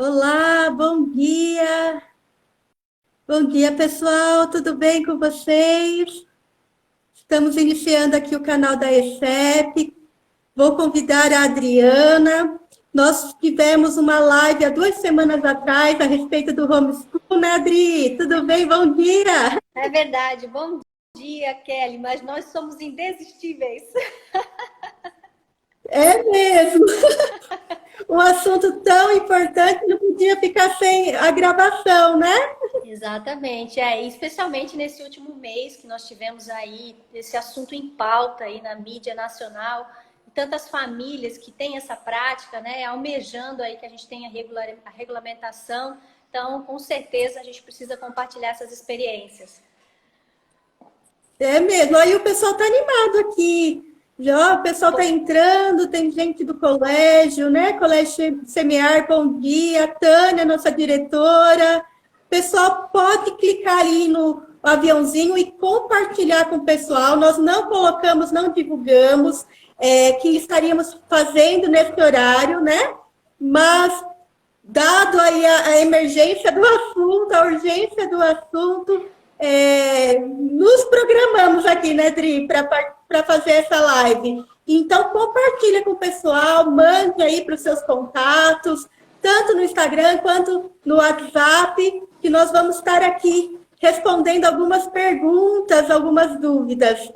Olá, bom dia! Bom dia, pessoal, tudo bem com vocês? Estamos iniciando aqui o canal da ECEP. Vou convidar a Adriana. Nós tivemos uma live há 2 semanas atrás a respeito do homeschool, né, Adri? Tudo bem? Bom dia! É verdade. Bom dia, Kelly, mas nós somos indesistíveis. É mesmo! Um assunto tão importante não podia ficar sem a gravação, né? Exatamente, especialmente nesse último mês que nós tivemos aí esse assunto em pauta aí na mídia nacional, e tantas famílias que têm essa prática, né, almejando aí que a gente tenha a regulamentação. Então, com certeza a gente precisa compartilhar essas experiências. É mesmo, aí o pessoal está animado aqui. Já, o pessoal está entrando, tem gente do colégio, né? Colégio Semear, bom dia. Tânia, nossa diretora. O pessoal pode clicar ali no aviãozinho e compartilhar com o pessoal. Nós não colocamos, não divulgamos que estaríamos fazendo nesse horário, né? Mas, dado aí a emergência do assunto, a urgência do assunto, nos programamos aqui, né, Dri, para fazer essa live. Então, compartilha com o pessoal, mande aí para os seus contatos, tanto no Instagram quanto no WhatsApp, que nós vamos estar aqui respondendo algumas perguntas, algumas dúvidas.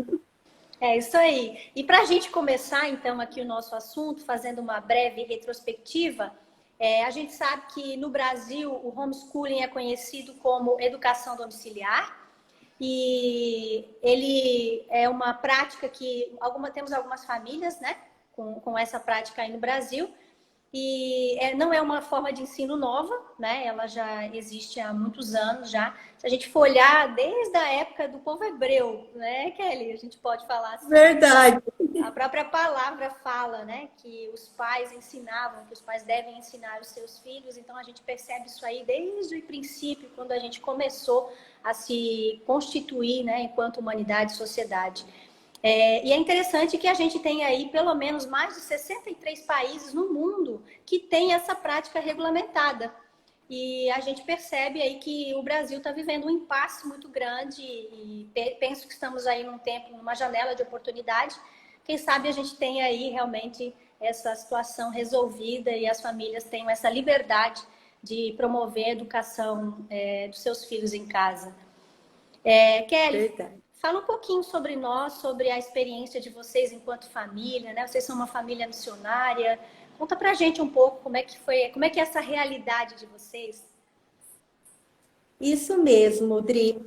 É isso aí. E para a gente começar, então, aqui o nosso assunto, fazendo uma breve retrospectiva, a gente sabe que no Brasil o homeschooling é conhecido como educação domiciliar e ele é uma prática que temos algumas famílias, né, com essa prática aí no Brasil. E não é uma forma de ensino nova, né? Ela já existe há muitos anos já. Se a gente for olhar desde a época do povo hebreu, né, Kelly? A gente pode falar assim. Verdade. A própria palavra fala, né, que os pais ensinavam, que os pais devem ensinar os seus filhos. Então a gente percebe isso aí desde o princípio, quando a gente começou a se constituir, né, enquanto humanidade e sociedade. E é interessante que a gente tem aí pelo menos mais de 63 países no mundo que tem essa prática regulamentada. E a gente percebe aí que o Brasil está vivendo um impasse muito grande e penso que estamos aí num tempo, numa janela de oportunidade. Quem sabe a gente tem aí realmente essa situação resolvida e as famílias tenham essa liberdade de promover a educação dos seus filhos em casa. Kelly, Verdade. fala um pouquinho sobre nós, sobre a experiência de vocês enquanto família, né? Vocês são uma família missionária. Conta pra gente um pouco como é que foi, como é que é essa realidade de vocês. Isso mesmo, Dri.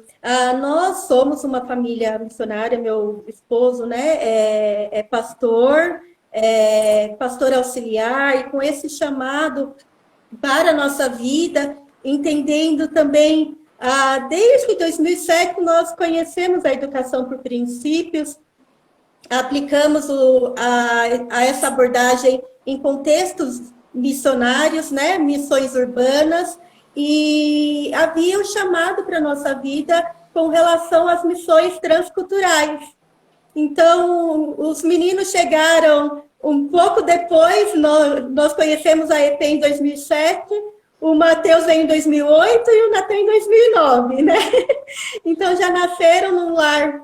Nós somos uma família missionária, meu esposo, né, pastor, pastor auxiliar, e com esse chamado para a nossa vida, entendendo também, desde 2007, nós conhecemos a educação por princípios, aplicamos a essa abordagem em contextos missionários, né, missões urbanas, e havia um chamado para a nossa vida com relação às missões transculturais. Então, os meninos chegaram um pouco depois, nós conhecemos a EP em 2007, o Mateus veio em 2008 e o Natan em 2009, né? Então, já nasceram num lar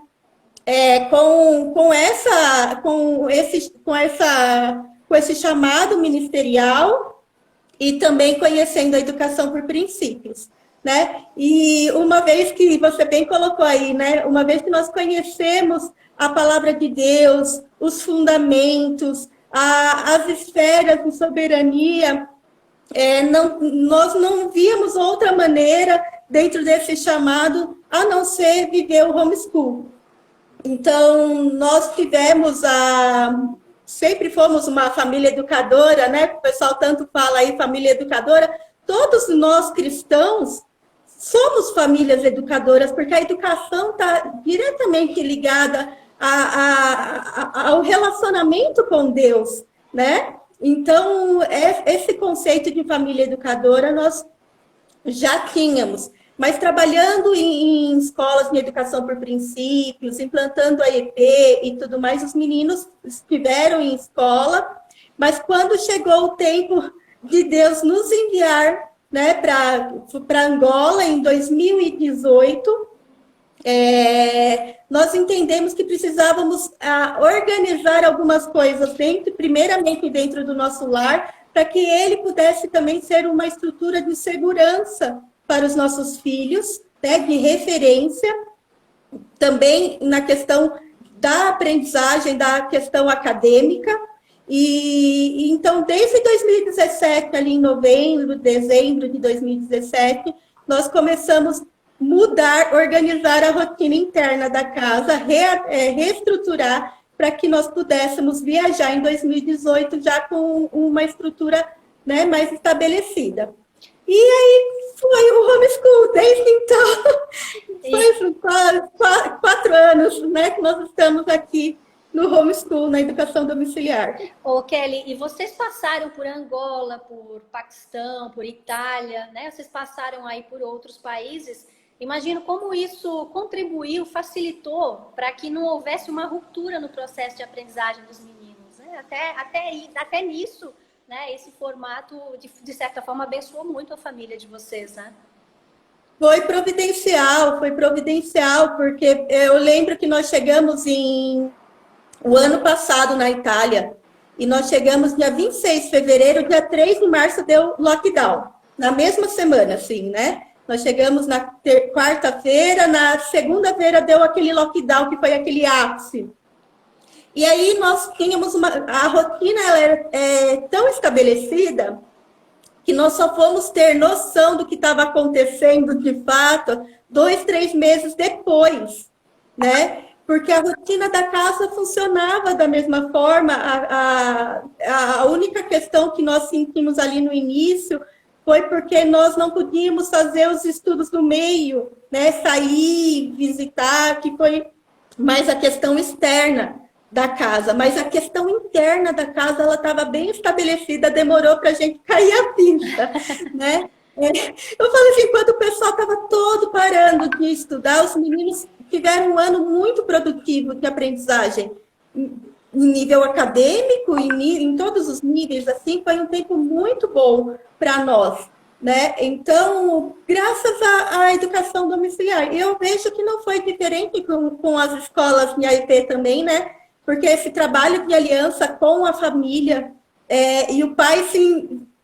com esse chamado ministerial e também conhecendo a educação por princípios, né? E uma vez que você bem colocou aí, né? Uma vez que nós conhecemos a palavra de Deus, os fundamentos, as esferas de soberania, nós não víamos outra maneira dentro desse chamado a não ser viver o homeschool. Então, nós sempre fomos uma família educadora, né? O pessoal tanto fala aí, família educadora. Todos nós cristãos somos famílias educadoras, porque a educação está diretamente ligada ao relacionamento com Deus, né? Então, esse conceito de família educadora nós já tínhamos. Mas trabalhando em escolas de educação por princípios, implantando a EP e tudo mais, os meninos estiveram em escola, mas quando chegou o tempo de Deus nos enviar, né, para Angola em 2018, nós entendemos que precisávamos organizar algumas coisas primeiramente dentro do nosso lar, para que ele pudesse também ser uma estrutura de segurança para os nossos filhos, né, de referência, também na questão da aprendizagem, da questão acadêmica. E então, desde 2017, ali em novembro, dezembro de 2017, nós começamos a mudar, organizar a rotina interna da casa, reestruturar, para que nós pudéssemos viajar em 2018 já com uma estrutura, né, mais estabelecida. E aí foi o homeschool, desde então, foi 4 anos, né, que nós estamos aqui no homeschool, na educação domiciliar. Ô, Kelly, e vocês passaram por Angola, por Paquistão, por Itália, né? Vocês passaram aí por outros países. Imagino como isso contribuiu, facilitou para que não houvesse uma ruptura no processo de aprendizagem dos meninos, né? Até nisso, né? Esse formato, de certa forma, abençoou muito a família de vocês, né? Foi providencial, porque eu lembro que nós chegamos o ano passado na Itália, e nós chegamos dia 26 de fevereiro, dia 3 de março deu lockdown, na mesma semana, assim, né? Nós chegamos na quarta-feira, na segunda-feira deu aquele lockdown, que foi aquele ápice. E aí nós tínhamos a rotina, ela era tão estabelecida, que nós só fomos ter noção do que estava acontecendo de fato 2, 3 meses depois, né? Porque a rotina da casa funcionava da mesma forma. A única questão que nós sentimos ali no início foi porque nós não podíamos fazer os estudos no meio, né? Sair, visitar, que foi mais a questão externa da casa. Mas a questão interna da casa, ela estava bem estabelecida, demorou para a gente cair a ficha, né? Eu falo assim, quando o pessoal estava todo parando de estudar, os meninos tiveram um ano muito produtivo de aprendizagem, em nível acadêmico, em todos os níveis, assim, foi um tempo muito bom para nós, né? Então, graças à educação domiciliar, eu vejo que não foi diferente com as escolas de AIP também, né? Porque esse trabalho de aliança com a família e o pai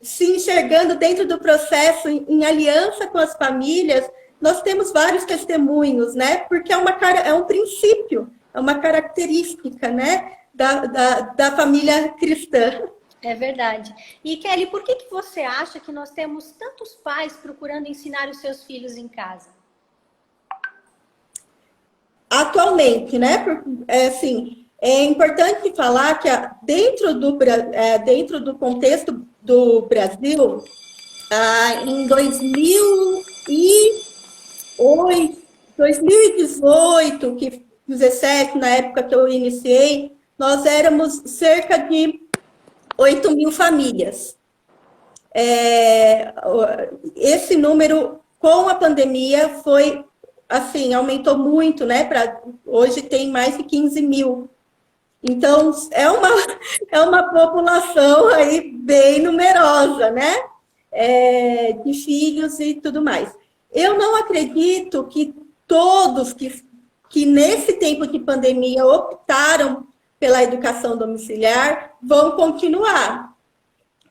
se enxergando dentro do processo em aliança com as famílias, nós temos vários testemunhos, né? Porque é um princípio, é uma característica, né? Da família cristã. É verdade. E, Kelly, por que você acha que nós temos tantos pais procurando ensinar os seus filhos em casa? Atualmente, né? Assim, é importante falar que dentro do contexto do Brasil, em 2018, 17, na época que eu iniciei, nós éramos cerca de 8.000 famílias. Esse número, com a pandemia, foi assim, aumentou muito, né? Hoje tem mais de 15.000. Então, é uma população aí bem numerosa, né? De filhos e tudo mais. Eu não acredito que todos que nesse tempo de pandemia optaram pela educação domiciliar vão continuar.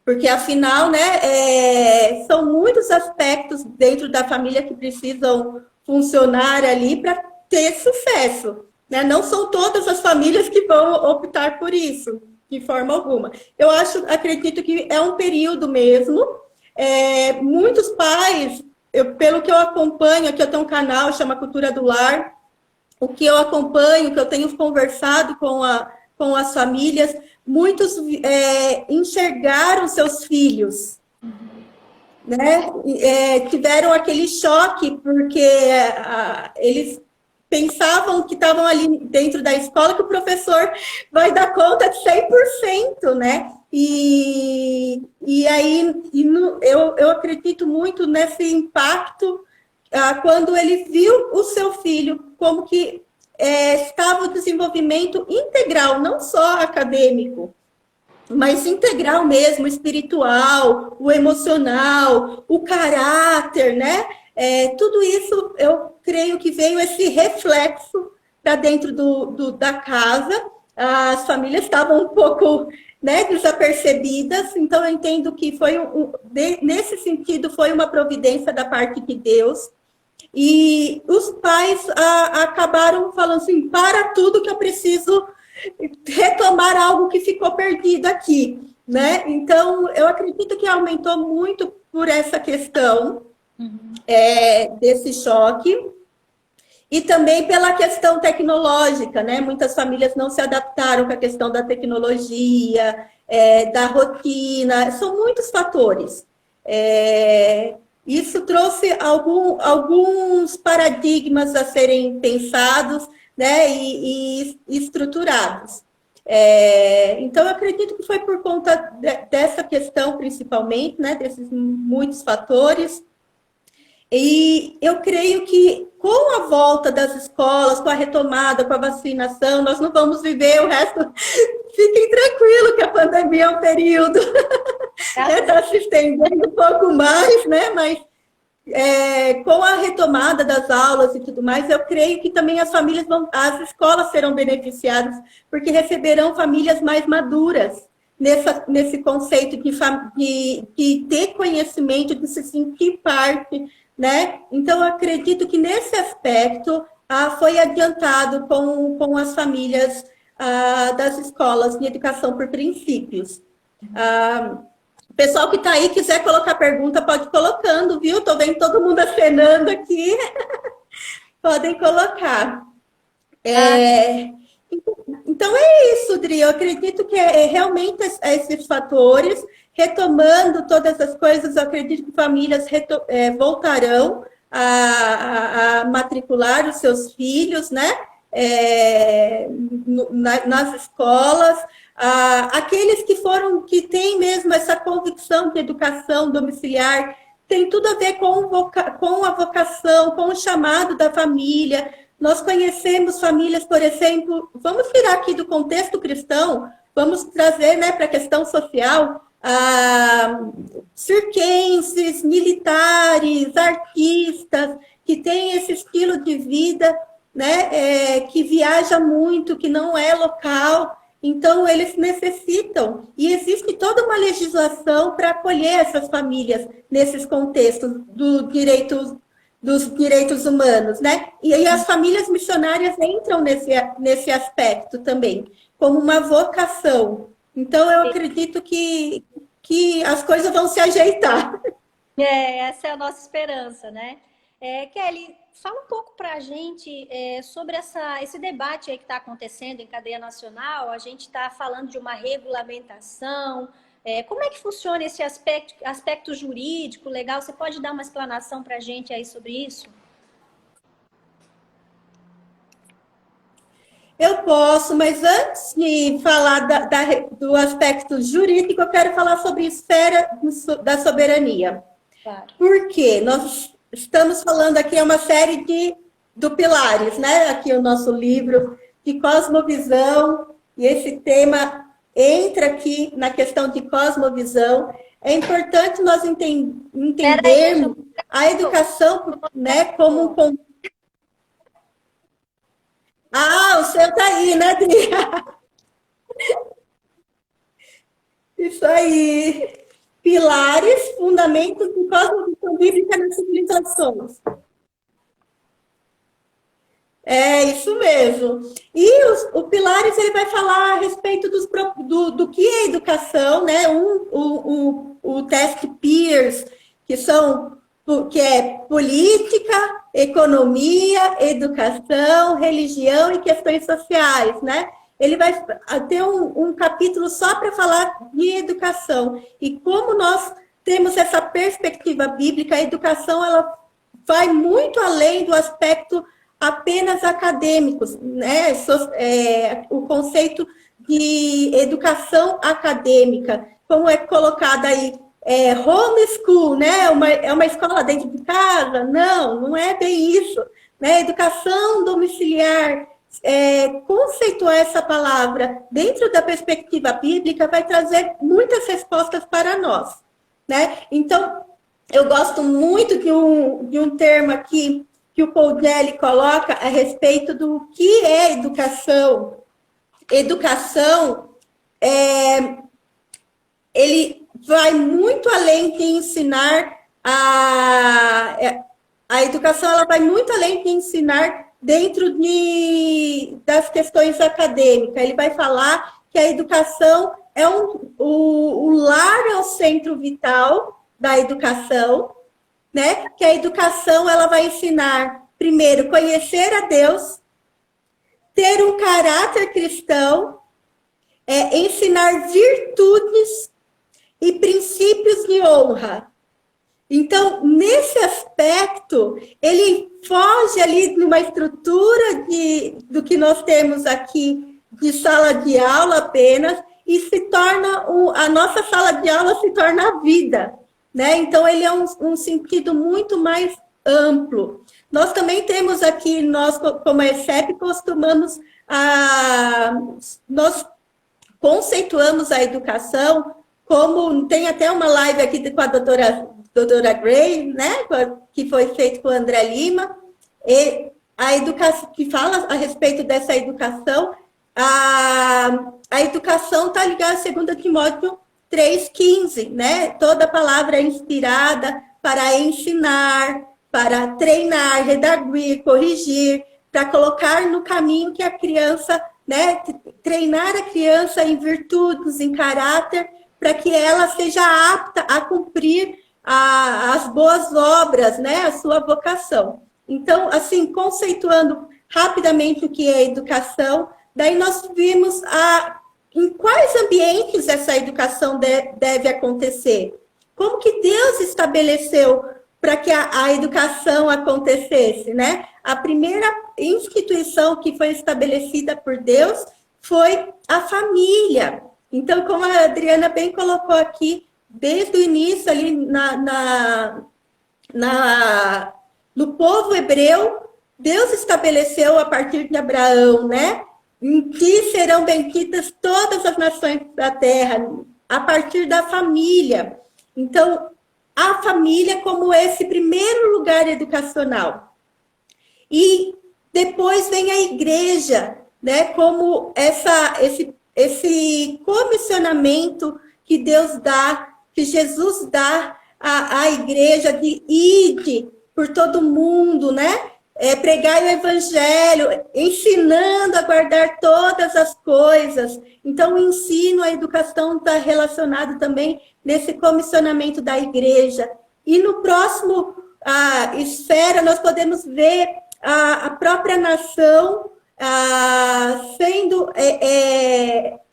Porque, afinal, né, são muitos aspectos dentro da família que precisam funcionar ali para ter sucesso. Né? Não são todas as famílias que vão optar por isso, de forma alguma. Eu acredito que é um período mesmo. Muitos pais, pelo que eu acompanho, aqui eu tenho um canal, chama Cultura do Lar, o que eu acompanho, que eu tenho conversado com as famílias, muitos enxergaram seus filhos, né? Tiveram aquele choque, porque eles pensavam que estavam ali dentro da escola, que o professor vai dar conta de 100%, né? E aí eu acredito muito nesse impacto quando ele viu o seu filho como que estava o desenvolvimento integral, não só acadêmico, mas integral mesmo, o espiritual, o emocional, o caráter, né? Tudo isso eu creio que veio esse reflexo para dentro da casa. As famílias estavam um pouco, né, desapercebidas, então eu entendo que foi nesse sentido foi uma providência da parte de Deus. E os pais acabaram falando assim, para tudo que eu preciso retomar algo que ficou perdido aqui, né? Então, eu acredito que aumentou muito por essa questão desse choque e também pela questão tecnológica, né? Muitas famílias não se adaptaram com a questão da tecnologia, da rotina, são muitos fatores. Isso trouxe alguns paradigmas a serem pensados, né, e estruturados. Então, eu acredito que foi por conta dessa questão, principalmente, né, desses muitos fatores. E eu creio que com a volta das escolas, com a retomada, com a vacinação, nós não vamos viver o resto. Fiquem tranquilos que a pandemia é um período, está se estendendo um pouco mais, né? Mas com a retomada das aulas e tudo mais, eu creio que também as escolas serão beneficiadas, porque receberão famílias mais maduras nesse conceito de ter conhecimento, de se sentir parte, né? Então, eu acredito que nesse aspecto foi adiantado com as famílias das escolas de educação por princípios. O pessoal que está aí, quiser colocar pergunta, pode ir colocando, viu? Estou vendo todo mundo acenando aqui. Podem colocar. Então, é isso, Dri. Eu acredito que realmente esses fatores, retomando todas as coisas, eu acredito que famílias voltarão a matricular os seus filhos, né? Nas escolas. Aqueles que têm mesmo essa convicção de educação domiciliar, tem tudo a ver com a vocação, com o chamado da família. Nós conhecemos famílias, por exemplo, vamos tirar aqui do contexto cristão, vamos trazer, né, para a questão social, circenses, militares, artistas, que têm esse estilo de vida, né, que viaja muito, que não é local. Então, eles necessitam, e existe toda uma legislação para acolher essas famílias nesses contextos dos direitos humanos, né? E aí as famílias missionárias entram nesse aspecto também, como uma vocação. Então, eu acredito que as coisas vão se ajeitar. Essa é a nossa esperança, né? Kelly, fala um pouco para a gente sobre esse debate aí que está acontecendo em cadeia nacional. A gente está falando de uma regulamentação. Como é que funciona esse aspecto jurídico legal? Você pode dar uma explanação para a gente aí sobre isso? Eu posso, mas antes de falar do aspecto jurídico, eu quero falar sobre a esfera da soberania. Claro. Por quê? Nós estamos falando aqui, é uma série do Pilares, né? Aqui o nosso livro de cosmovisão, e esse tema entra aqui na questão de cosmovisão. É importante nós entendermos a educação, né, como um... o seu está aí, né, Dri? Isso aí. Pilares, fundamentos de cosmovisão bíblica nas civilizações. É isso mesmo. E o Pilares ele vai falar a respeito do que é educação, né? O teste Peirce, que é política, economia, educação, religião e questões sociais, né? Ele vai ter um capítulo só para falar de educação. E como nós temos essa perspectiva bíblica, a educação ela vai muito além do aspecto apenas acadêmicos, né? O conceito de educação acadêmica, como é colocado aí, homeschool, né? É uma escola dentro de casa? Não é bem isso, né? Educação domiciliar, conceituar essa palavra dentro da perspectiva bíblica vai trazer muitas respostas para nós, né? Então, eu gosto muito de um termo aqui que o Paul Gelli coloca a respeito do que é educação. Educação, ele vai muito além de ensinar a educação, ela vai muito além de ensinar dentro das questões acadêmicas. Ele vai falar que a educação é o lar é o centro vital da educação, né? Que a educação ela vai ensinar, primeiro, conhecer a Deus, ter um caráter cristão, ensinar virtudes e princípios de honra. Então, nesse aspecto, ele foge ali de uma estrutura do que nós temos aqui de sala de aula apenas e se torna, a nossa sala de aula se torna a vida, né? Então, ele é um sentido muito mais amplo. Nós também temos aqui, nós como ESEP, nós conceituamos a educação como, tem até uma live aqui com a doutora Gray, né, que foi feito com o André Lima, e a educação, que fala a respeito dessa educação, a educação está ligada a 2 Timóteo 3,15, né? Toda palavra é inspirada para ensinar, para treinar, redarguir, corrigir, para colocar no caminho que a criança, né? Treinar a criança em virtudes, em caráter, para que ela seja apta a cumprir as boas obras, né? A sua vocação. Então, assim, conceituando rapidamente o que é educação, daí nós vimos em quais ambientes essa educação deve acontecer. Como que Deus estabeleceu para que a educação acontecesse, né? A primeira instituição que foi estabelecida por Deus foi a família. Então, como a Adriana bem colocou aqui, desde o início ali no povo hebreu, Deus estabeleceu a partir de Abraão, né? Em que serão benditas todas as nações da terra, a partir da família. Então, a família como esse primeiro lugar educacional. E depois vem a igreja, né? Como esse comissionamento que Deus dá, que Jesus dá à igreja de ir por todo mundo, né? Pregar o evangelho, ensinando a guardar todas as coisas. Então, o ensino, a educação está relacionado também nesse comissionamento da igreja. E no próximo esfera, nós podemos ver a própria nação sendo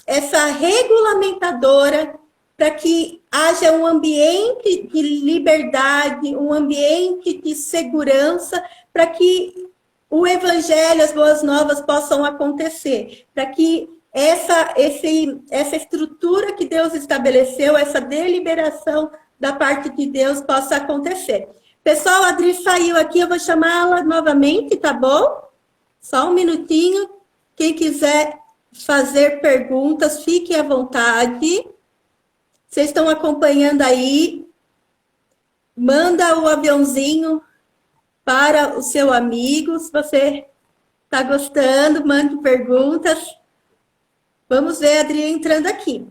essa regulamentadora para que haja um ambiente de liberdade, um ambiente de segurança, para que o evangelho, as boas novas possam acontecer, para que essa estrutura que Deus estabeleceu, essa deliberação da parte de Deus possa acontecer. Pessoal, a Adri saiu aqui, eu vou chamá-la novamente, tá bom? Só um minutinho. Quem quiser fazer perguntas, fique à vontade. Vocês estão acompanhando aí? Manda o aviãozinho para o seu amigo. Se você está gostando, mande perguntas. Vamos ver a Adri entrando aqui.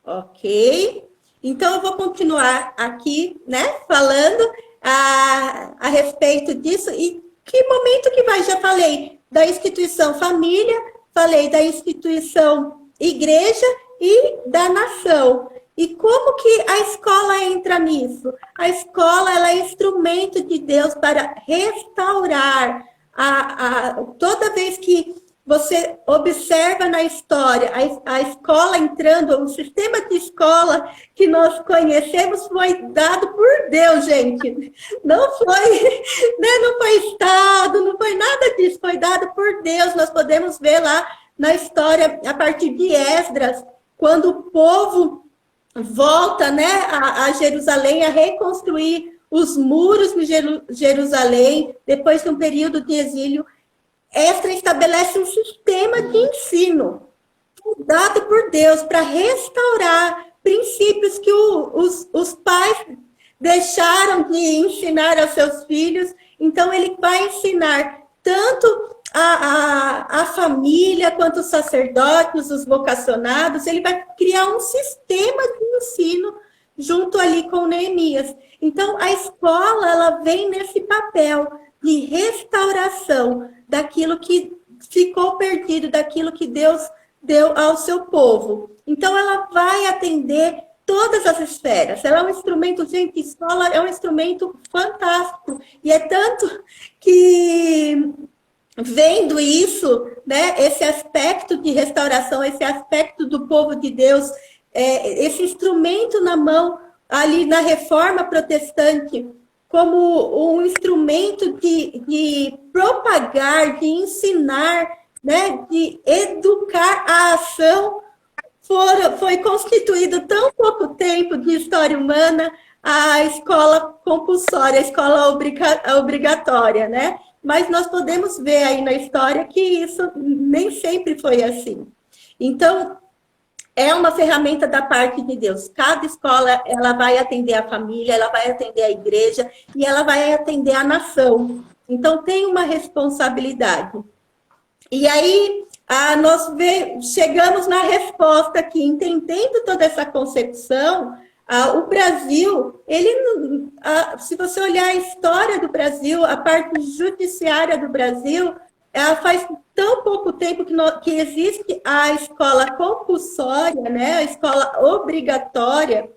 Ok. Então, eu vou continuar aqui, né, falando a respeito disso. E que momento que vai? Já falei da instituição família, falei da instituição igreja e da nação. E como que a escola entra nisso? A escola ela é instrumento de Deus para restaurar. Toda vez que você observa na história a escola entrando, o sistema de escola que nós conhecemos foi dado por Deus, gente. Não foi, né, não foi Estado, não foi nada disso, foi dado por Deus. Nós podemos ver lá na história, a partir de Esdras, quando o povo volta, né, a Jerusalém a reconstruir os muros de Jerusalém, depois de um período de exílio, Esdras estabelece um sistema de ensino dado por Deus para restaurar princípios que os pais deixaram de ensinar aos seus filhos. Então, ele vai ensinar tanto a família, quanto os sacerdotes, os vocacionados. Ele vai criar um sistema de ensino junto ali com Neemias. Então, a escola, ela vem nesse papel de restauração daquilo que ficou perdido, daquilo que Deus deu ao seu povo. Então, ela vai atender todas as esferas. Ela é um instrumento, gente, escola é um instrumento fantástico. E é tanto que, vendo isso, né, esse aspecto de restauração, esse aspecto do povo de Deus, esse instrumento na mão, ali na Reforma Protestante, como um instrumento de propagar, de ensinar, né, de educar a ação, foi constituído tão pouco tempo de história humana a escola compulsória, a escola obrigatória, né? Mas nós podemos ver aí na história que isso nem sempre foi assim. Então, é uma ferramenta da parte de Deus. Cada escola, ela vai atender a família, ela vai atender a igreja e ela vai atender a nação. Então, tem uma responsabilidade. E aí, nós chegamos na resposta aqui, entendendo toda essa concepção, o Brasil, se você olhar a história do Brasil, a parte judiciária do Brasil, faz tão pouco tempo que existe a escola compulsória, né, a escola obrigatória,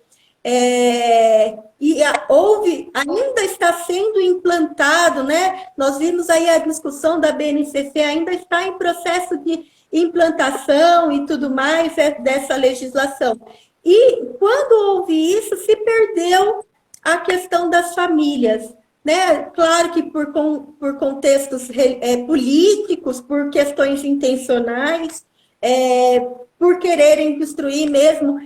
ainda está sendo implantado, né? Nós vimos aí a discussão da BNCC, ainda está em processo de implantação e tudo mais dessa legislação. E quando houve isso, se perdeu a questão das famílias, né? Claro que por contextos políticos, por questões intencionais, por quererem destruir mesmo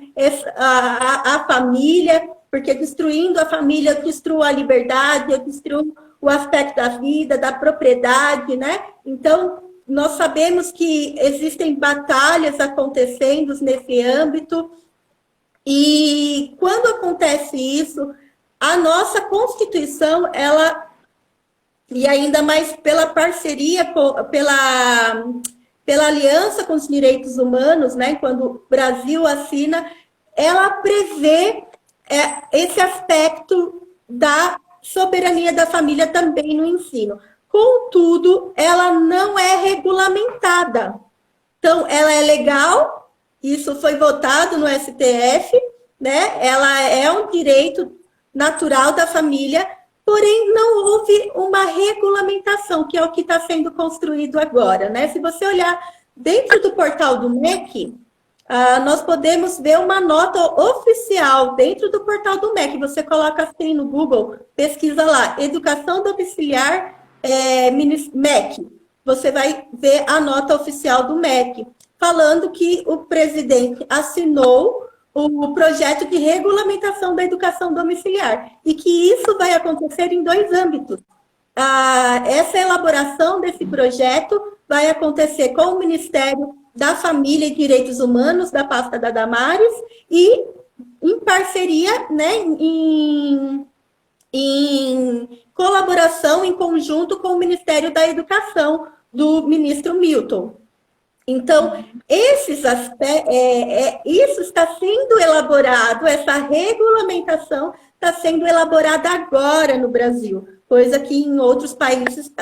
a família, porque destruindo a família, eu destruo a liberdade, eu destruo o aspecto da vida, da propriedade, né? Então, nós sabemos que existem batalhas acontecendo nesse âmbito, e quando acontece isso, a nossa Constituição, e ainda mais pela parceria, pela aliança com os direitos humanos, né, quando o Brasil assina, ela prevê esse aspecto da soberania da família também no ensino. Contudo, ela não é regulamentada. Então, ela é legal, isso foi votado no STF, né? Ela é um direito natural da família, porém não houve uma regulamentação, que é o que está sendo construído agora, né? Se você olhar dentro do portal do MEC, nós podemos ver uma nota oficial dentro do portal do MEC. Você coloca assim no Google, pesquisa lá, Educação Domiciliar MEC. Você vai ver a nota oficial do MEC, falando que o presidente assinou o projeto de regulamentação da educação domiciliar, e que isso vai acontecer em 2 âmbitos. Essa elaboração desse projeto vai acontecer com o Ministério da Família e Direitos Humanos, da pasta da Damares, e em parceria, né, em colaboração, em conjunto com o Ministério da Educação, do ministro Milton. Então, esses aspectos, isso está sendo elaborado, essa regulamentação está sendo elaborada agora no Brasil, coisa que em outros países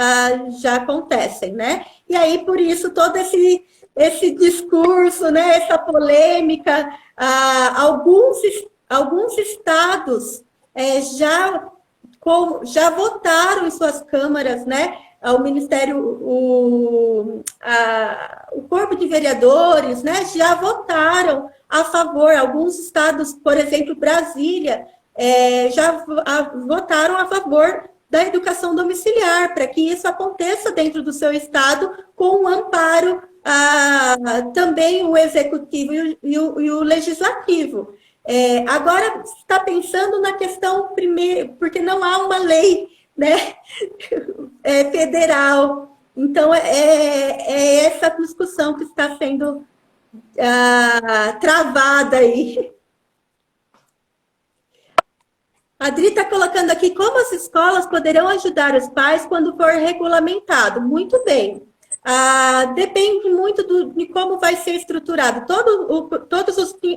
já acontecem, né? E aí, por isso, todo esse discurso, né, essa polêmica, alguns estados já votaram em suas câmaras, né? O Ministério, o Corpo de Vereadores, né, já votaram a favor. Alguns estados, por exemplo, Brasília, já votaram a favor da educação domiciliar, para que isso aconteça dentro do seu estado, com um amparo também o executivo e o legislativo. Agora está pensando na questão primeiro, porque não há uma lei, né, federal. Então, é essa discussão que está sendo travada aí. A Adri está colocando aqui como as escolas poderão ajudar os pais quando for regulamentado. Muito bem. Depende muito de como vai ser estruturado.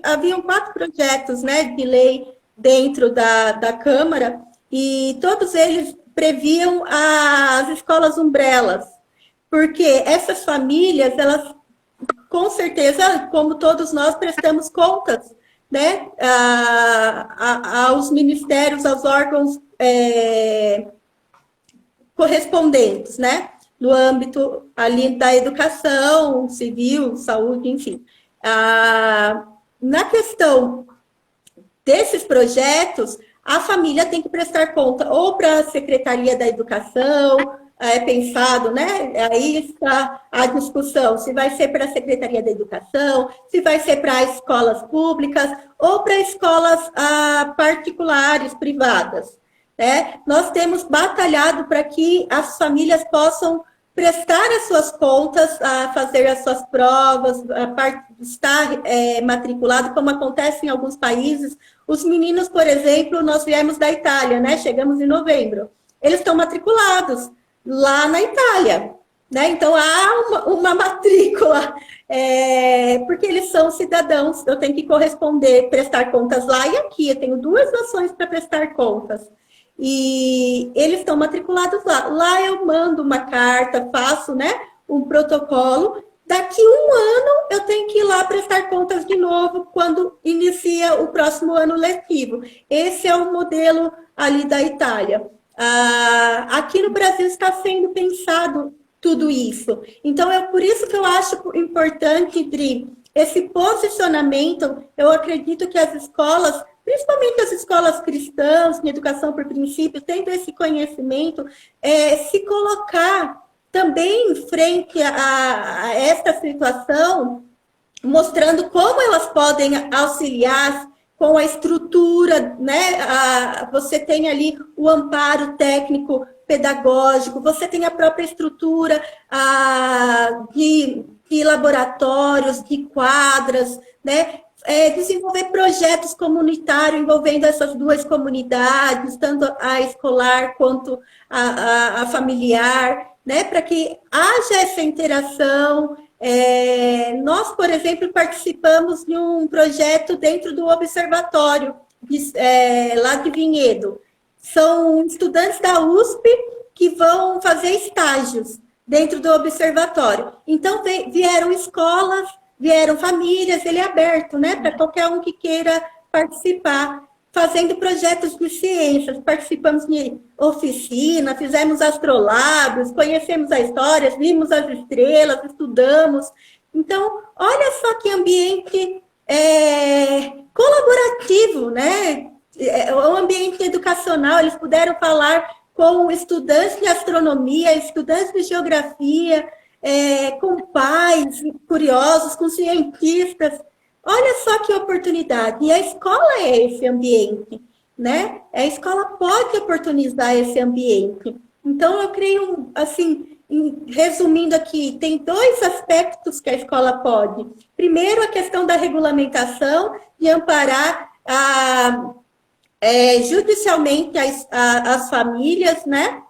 Haviam 4 projetos, né, de lei dentro da Câmara, e todos eles previam as escolas umbrelas, porque essas famílias, elas, com certeza, como todos nós, prestamos contas, né, aos ministérios, aos órgãos correspondentes, né, no âmbito ali da educação civil, saúde, enfim. Na questão desses projetos, a família tem que prestar conta ou para a Secretaria da Educação, pensado, né? Aí está a discussão, se vai ser para a Secretaria da Educação, se vai ser para escolas públicas ou para escolas particulares, privadas. Né? Nós temos batalhado para que as famílias possam prestar as suas contas, fazer as suas provas, estar matriculado, como acontece em alguns países. Os meninos, por exemplo, nós viemos da Itália, né? Chegamos em novembro. Eles estão matriculados lá na Itália, né? Então, há uma matrícula, porque eles são cidadãos, eu tenho que corresponder, prestar contas lá e aqui. Eu tenho 2 nações para prestar contas. E eles estão matriculados lá. Lá eu mando uma carta, faço, né, um protocolo. Daqui 1 ano eu tenho que ir lá prestar contas de novo quando inicia o próximo ano letivo. Esse é o modelo ali da Itália. Aqui no Brasil está sendo pensado tudo isso. Então, por isso que eu acho importante, Dri, esse posicionamento. Eu acredito que as escolas, principalmente as escolas cristãs, em educação por princípio, tendo esse conhecimento, se colocar também em frente a esta situação, mostrando como elas podem auxiliar com a estrutura, né? Você tem ali o amparo técnico pedagógico, você tem a própria estrutura de laboratórios, de quadras, né? Desenvolver projetos comunitários envolvendo essas 2 comunidades, tanto a escolar quanto a familiar, né? Para que haja essa interação. Nós, por exemplo, participamos de um projeto dentro do observatório, lá de Vinhedo. São estudantes da USP que vão fazer estágios dentro do observatório. Então, vieram escolas, vieram famílias, ele é aberto, né, para qualquer um que queira participar, fazendo projetos de ciências. Participamos de oficina, fizemos astrolábios, conhecemos a história, vimos as estrelas, estudamos. Então, olha só que ambiente colaborativo, né? O ambiente educacional, eles puderam falar com estudantes de astronomia, estudantes de geografia, com pais curiosos, com cientistas. Olha só que oportunidade. E a escola é esse ambiente, né? A escola pode oportunizar esse ambiente. Então, eu creio, assim, resumindo aqui, tem 2 aspectos que a escola pode. Primeiro, a questão da regulamentação, de amparar judicialmente as famílias, né?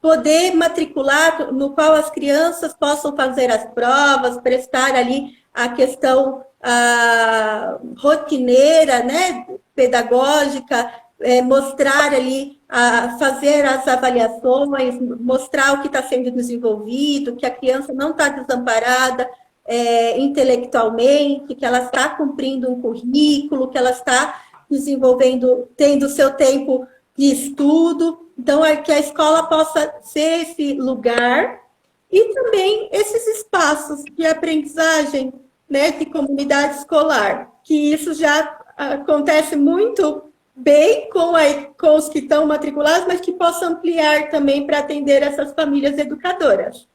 Poder matricular, no qual as crianças possam fazer as provas, prestar ali a questão rotineira, né, pedagógica, mostrar ali, fazer as avaliações, mostrar o que está sendo desenvolvido, que a criança não está desamparada intelectualmente, que ela está cumprindo um currículo, que ela está desenvolvendo, tendo seu tempo de estudo. Então, que a escola possa ser esse lugar e também esses espaços de aprendizagem, né, de comunidade escolar, que isso já acontece muito bem com os que estão matriculados, mas que possa ampliar também para atender essas famílias educadoras.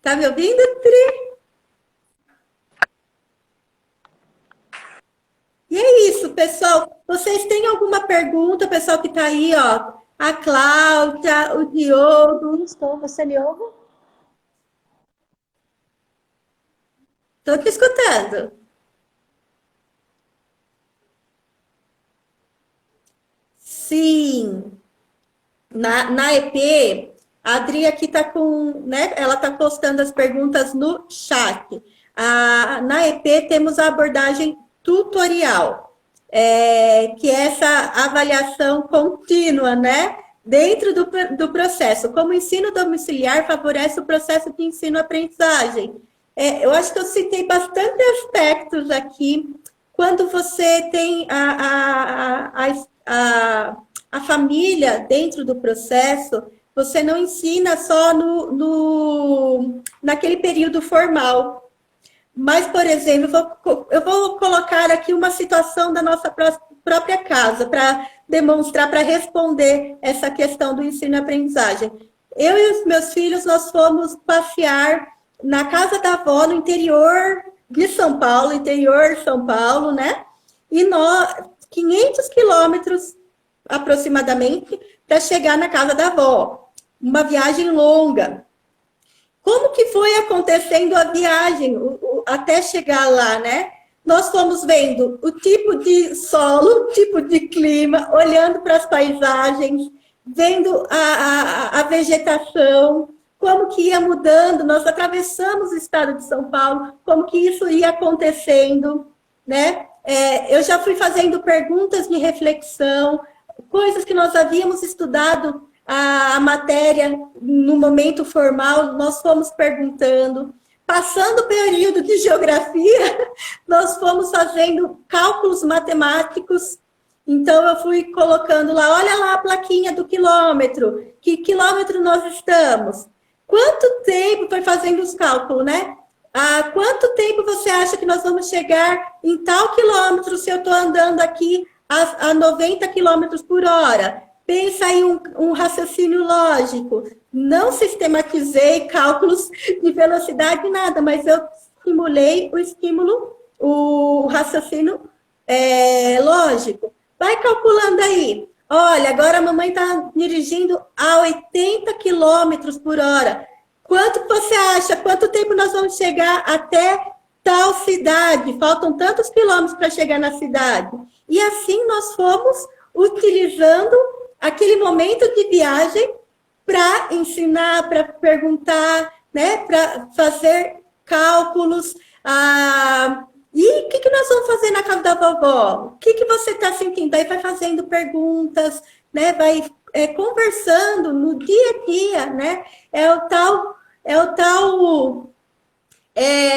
Tá me ouvindo, Tri? E é isso, pessoal. Vocês têm alguma pergunta, pessoal que está aí, ó? A Cláudia, o Diogo. Estou, você me ouve? Estou te escutando. Sim. Na EP, a Adri aqui está com, né? Ela está postando as perguntas no chat. Na EP temos a abordagem tutorial, que é essa avaliação contínua, né? Dentro do processo. Como o ensino domiciliar favorece o processo de ensino-aprendizagem. Eu acho que eu citei bastante aspectos aqui. Quando você tem a família dentro do processo, você não ensina só naquele período formal. Mas, por exemplo, eu vou colocar aqui uma situação da nossa própria casa para demonstrar, para responder essa questão do ensino e aprendizagem. Eu e os meus filhos, nós fomos passear na casa da avó, no interior de São Paulo, interior de São Paulo, né? E nós, 500 quilômetros aproximadamente, para chegar na casa da avó. Uma viagem longa. Como que foi acontecendo a viagem até chegar lá, né? Nós fomos vendo o tipo de solo, o tipo de clima, olhando para as paisagens, vendo a vegetação, como que ia mudando. Nós atravessamos o estado de São Paulo, como que isso ia acontecendo, né? Eu já fui fazendo perguntas de reflexão, coisas que nós havíamos estudado a matéria no momento formal, nós fomos perguntando. Passando o período de geografia, nós fomos fazendo cálculos matemáticos. Então, eu fui colocando lá, olha lá a plaquinha do quilômetro, que quilômetro nós estamos? Quanto tempo, foi fazendo os cálculos, né? Quanto tempo você acha que nós vamos chegar em tal quilômetro se eu estou andando aqui a 90 quilômetros por hora? Pensa aí um raciocínio lógico. Não sistematizei cálculos de velocidade, nada, mas eu simulei o raciocínio lógico. Vai calculando aí. Olha, agora a mamãe está dirigindo a 80 quilômetros por hora. Quanto você acha? Quanto tempo nós vamos chegar até tal cidade? Faltam tantos quilômetros para chegar na cidade. E assim nós fomos utilizando aquele momento de viagem para ensinar, para perguntar, né, para fazer cálculos. E o que nós vamos fazer na casa da vovó? O que você está sentindo? Aí vai fazendo perguntas, né, vai conversando no dia a dia, né?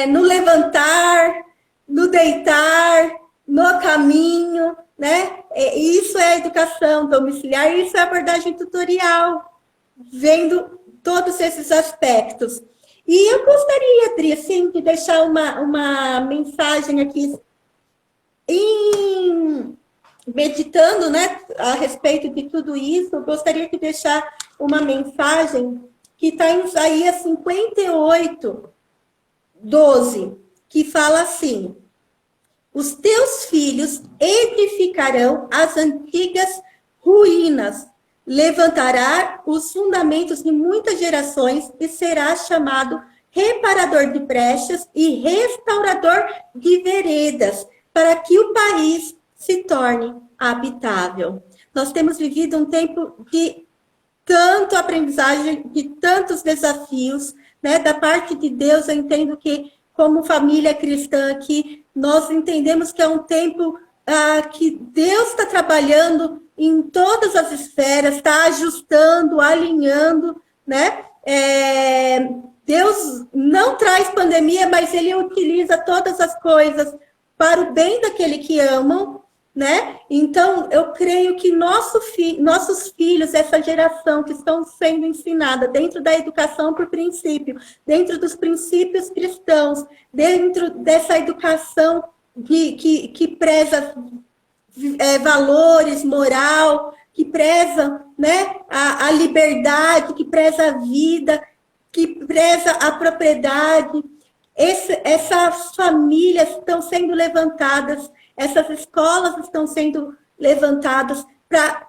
No levantar, no deitar, no caminho, né? Isso é a educação domiciliar, isso é a abordagem tutorial, vendo todos esses aspectos. E eu gostaria, Adri, assim, de deixar uma mensagem aqui, meditando, né, a respeito de tudo isso. Eu gostaria de deixar uma mensagem que está em Isaías 58, 12, que fala assim: os teus filhos edificarão as antigas ruínas, levantará os fundamentos de muitas gerações e será chamado reparador de brechas e restaurador de veredas, para que o país se torne habitável. Nós temos vivido um tempo de tanto aprendizagem, de tantos desafios, né? Da parte de Deus, eu entendo que, como família cristã aqui, nós entendemos que é um tempo que Deus está trabalhando em todas as esferas, está ajustando, alinhando, né? Deus não traz pandemia, mas Ele utiliza todas as coisas para o bem daquele que amam, né? Então, eu creio que nossos filhos, essa geração que estão sendo ensinada dentro da educação por princípio, dentro dos princípios cristãos, dentro dessa educação que preza valores, moral, que preza, né, a liberdade, que preza a vida, que preza a propriedade. Essas famílias estão sendo levantadas, essas escolas estão sendo levantadas para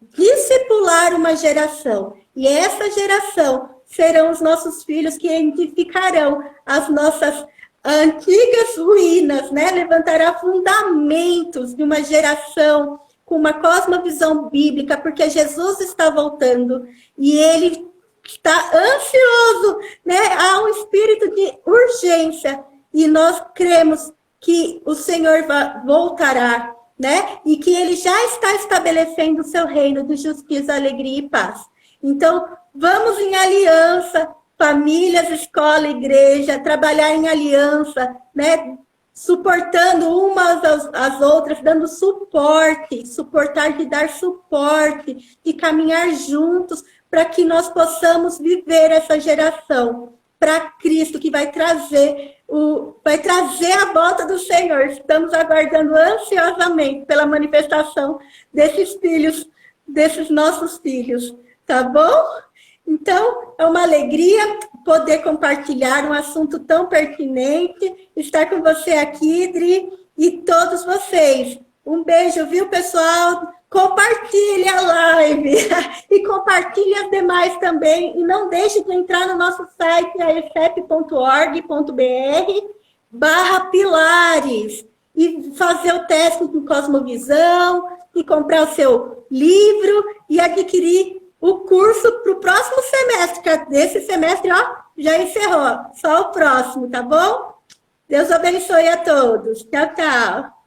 discipular uma geração. E essa geração serão os nossos filhos que edificarão as nossas antigas ruínas, né? Levantará fundamentos de uma geração com uma cosmovisão bíblica, porque Jesus está voltando e ele está ansioso, né? Há um espírito de urgência e nós cremos que o Senhor voltará, né? E que ele já está estabelecendo o seu reino de justiça, alegria e paz. Então, vamos em aliança, famílias, escola, igreja, trabalhar em aliança, né? Suportando umas às outras, dando suporte, suportar de dar suporte, de caminhar juntos, para que nós possamos viver essa geração para Cristo, que vai trazer a volta do Senhor. Estamos aguardando ansiosamente pela manifestação desses filhos, desses nossos filhos, tá bom? Então, é uma alegria poder compartilhar um assunto tão pertinente, estar com você aqui, Dri, e todos vocês. Um beijo, viu, pessoal? Compartilhe a live e compartilhe as demais também. E não deixe de entrar no nosso site, aefep.org.br/pilares, e fazer o teste de Cosmovisão, e comprar o seu livro e adquirir o curso para o próximo semestre, que desse semestre, ó, já encerrou. Só o próximo, tá bom? Deus abençoe a todos. Tchau, tchau.